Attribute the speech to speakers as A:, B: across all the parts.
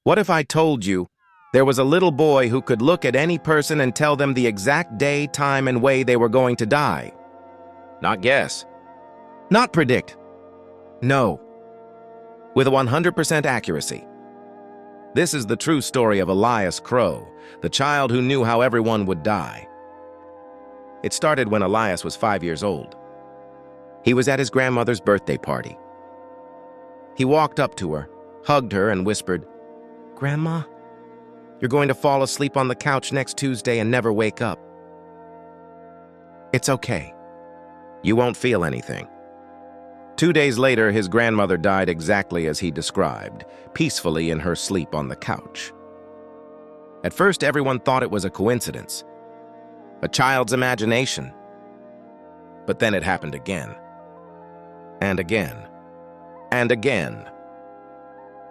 A: What if I told you there was a little boy who could look at any person and tell them the exact day, time, and way they were going to die? Not guess. Not predict. No. With 100% accuracy. This is the true story of Elias Crow, the child who knew how everyone would die. It started when Elias was 5 years old. He was at his grandmother's birthday party. He walked up to her, hugged her, and whispered, "Grandma, you're going to fall asleep on the couch next Tuesday and never wake up. It's okay. You won't feel anything." 2 days later, his grandmother died exactly as he described, peacefully in her sleep on the couch. At first, everyone thought it was a coincidence, a child's imagination. But then it happened again, and again, and again.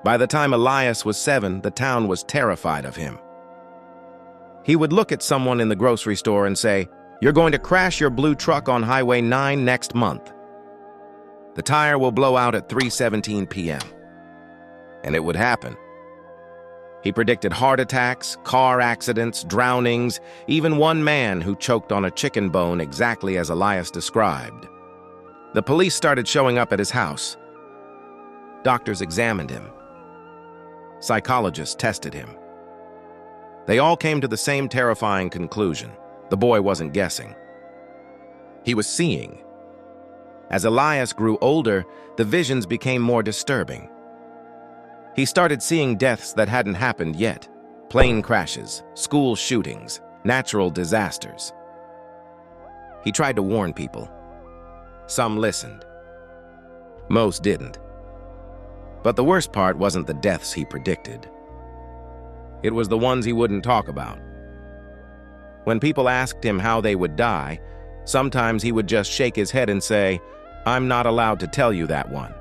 A: By the time Elias was 7, the town was terrified of him. He would look at someone in the grocery store and say, "You're going to crash your blue truck on Highway 9 next month. The tire will blow out at 3:17 p.m. And it would happen. He predicted heart attacks, car accidents, drownings, even one man who choked on a chicken bone exactly as Elias described. The police started showing up at his house. Doctors examined him. Psychologists tested him. They all came to the same terrifying conclusion. The boy wasn't guessing. He was seeing. As Elias grew older, the visions became more disturbing. He started seeing deaths that hadn't happened yet. Plane crashes, school shootings, natural disasters. He tried to warn people. Some listened. Most didn't. But the worst part wasn't the deaths he predicted. It was the ones he wouldn't talk about. When people asked him how they would die, sometimes he would just shake his head and say, "I'm not allowed to tell you that one."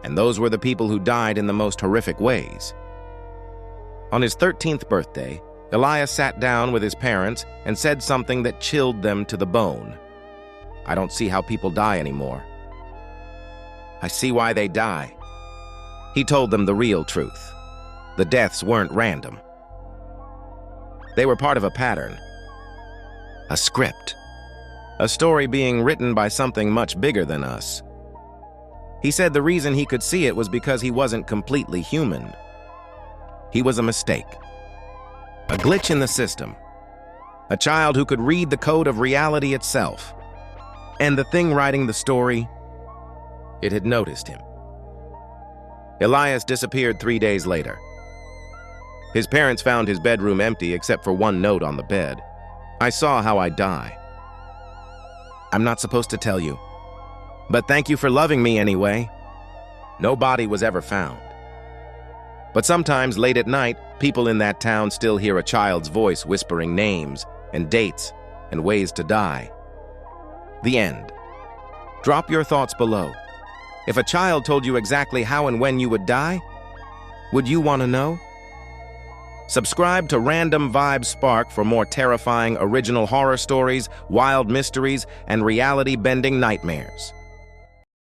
A: And those were the people who died in the most horrific ways. On his 13th birthday, Elias sat down with his parents and said something that chilled them to the bone. "I don't see how people die anymore. I see why they die." He told them the real truth. The deaths weren't random. They were part of a pattern, a script, a story being written by something much bigger than us. He said the reason he could see it was because he wasn't completely human. He was a mistake, a glitch in the system, a child who could read the code of reality itself. And the thing writing the story, it had noticed him. Elias disappeared 3 days later. His parents found his bedroom empty except for one note on the bed. "I saw how I die. I'm not supposed to tell you, but thank you for loving me anyway." No body was ever found. But sometimes late at night, people in that town still hear a child's voice whispering names and dates and ways to die. The end. Drop your thoughts below. If a child told you exactly how and when you would die, would you want to know? Subscribe to Random Vibes Spark for more terrifying original horror stories, wild mysteries, and reality-bending nightmares.